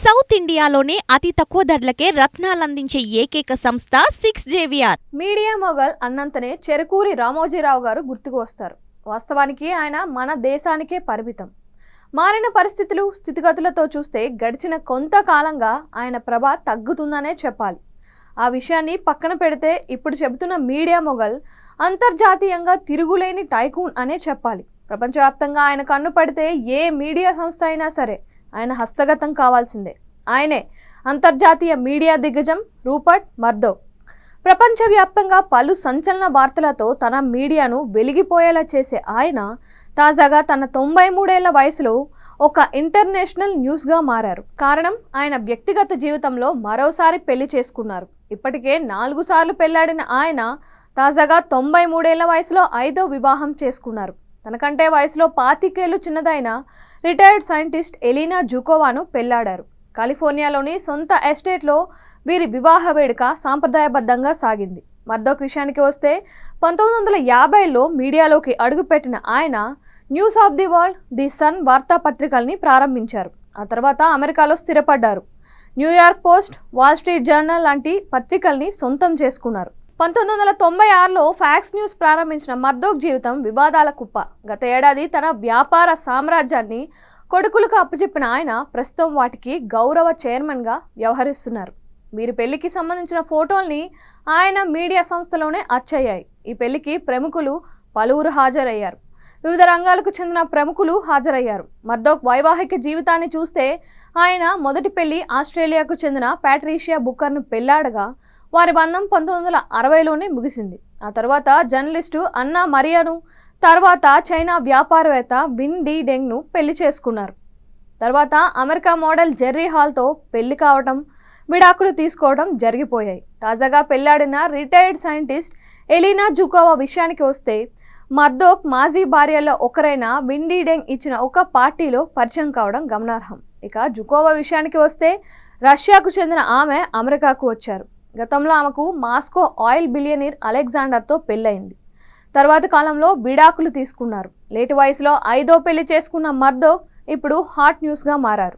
South ఇండియాలోనే అతి తక్కువ ధరలకే రత్నాలందించే ఏకైక సంస్థ 6JVR. Media mogul అన్నంతనే Cherukuri Ramoji Rao గారు గుర్తుకు వస్తారు. వాస్తవానికి ఆయన మన దేశానికే పరిమితం. మారిన పరిస్థితులు స్థితిగతులతో చూస్తే గడిచిన కొంతకాలంగా ఆయన ప్రభ తగ్గుతుందనే చెప్పాలి. ఆ విషయాన్ని పక్కన పెడితే ఇప్పుడు చెబుతున్న మీడియా మొగల్ అంతర్జాతీయంగా తిరుగులేని టైకూన్ అనే చెప్పాలి. ప్రపంచవ్యాప్తంగా ఆయన కన్ను పడితే ఏ మీడియా సంస్థ అయినా సరే ఆయన హస్తగతం కావాల్సిందే. ఆయనే అంతర్జాతీయ మీడియా దిగ్గజం రూపర్ట్ మర్దోక్. ప్రపంచవ్యాప్తంగా పలు సంచలన వార్తలతో తన మీడియాను వెలిగిపోయేలా చేసే ఆయన తాజాగా తన 93 ఏళ్ల వయసులో ఒక ఇంటర్నేషనల్ న్యూస్గా మారారు. కారణం ఆయన వ్యక్తిగత జీవితంలో మరోసారి పెళ్లి చేసుకున్నారు. ఇప్పటికే 4 సార్లు పెళ్లాడిన ఆయన తాజాగా 93 ఏళ్ల వయసులో 5వ వివాహం చేసుకున్నారు. తనకంటే వయసులో 25 ఏళ్లు చిన్నదైన రిటైర్డ్ సైంటిస్ట్ ఎలీనా జుకోవాను పెళ్లాడారు. కాలిఫోర్నియాలోని సొంత ఎస్టేట్లో వీరి వివాహ వేడుక సాంప్రదాయబద్ధంగా సాగింది. మర్దోక్ విషయానికి వస్తే 1950లో మీడియాలోకి అడుగుపెట్టిన ఆయన News of the World, the Sun వార్తాపత్రికల్ని ప్రారంభించారు. ఆ తర్వాత అమెరికాలో స్థిరపడ్డారు. New York Post, Wall Street Journal లాంటి పత్రికల్ని సొంతం చేసుకున్నారు. 1996లో ఫ్యాక్స్ న్యూస్ ప్రారంభించిన మర్దోక్ జీవితం వివాదాల కుప్ప. గత ఏడాది తన వ్యాపార సామ్రాజ్యాన్ని కొడుకులకు అప్పచెప్పిన ఆయన ప్రస్తుతం వాటికి గౌరవ చైర్మన్గా వ్యవహరిస్తున్నారు. వీరి పెళ్లికి సంబంధించిన ఫోటోల్ని ఆయన మీడియా సంస్థలోనే అచ్చయ్యాయి. ఈ పెళ్లికి ప్రముఖులు పలువురు హాజరయ్యారు. వివిధ రంగాలకు చెందిన ప్రముఖులు హాజరయ్యారు. మర్దోక్ వైవాహిక జీవితాన్ని చూస్తే ఆయన మొదటి పెళ్లి ఆస్ట్రేలియాకు చెందిన ప్యాట్రిషియా బుకర్ను పెళ్లాడగా వారి బంధం 1960లోనే ముగిసింది. ఆ తర్వాత జర్నలిస్టు అన్నా మరియాను, తర్వాత చైనా వ్యాపారవేత్త విన్ డి డెంగ్ను పెళ్లి చేసుకున్నారు. తర్వాత అమెరికా మోడల్ జెర్రీ హాల్తో పెళ్లి కావడం, విడాకులు తీసుకోవడం జరిగిపోయాయి. తాజాగా పెళ్లాడిన రిటైర్డ్ సైంటిస్ట్ ఎలీనా జుకోవా విషయానికి వస్తే మర్దోక్ మాజీ భార్యల్లో ఒకరైన విన్ డి డెంగ్ ఇచ్చిన ఒక పార్టీలో పరిచయం కావడం గమనార్హం. ఇక జుకోవా విషయానికి వస్తే రష్యాకు చెందిన ఆమె అమెరికాకు వచ్చారు. గతంలో ఆమెకు మాస్కో ఆయిల్ బిలియనీర్ అలెగ్జాండర్తో పెళ్ళయింది. తర్వాత కాలంలో విడాకులు తీసుకున్నారు. లేటు వయసులో 5వ పెళ్లి చేసుకున్న మర్దోక్ ఇప్పుడు హాట్ న్యూస్గా మారారు.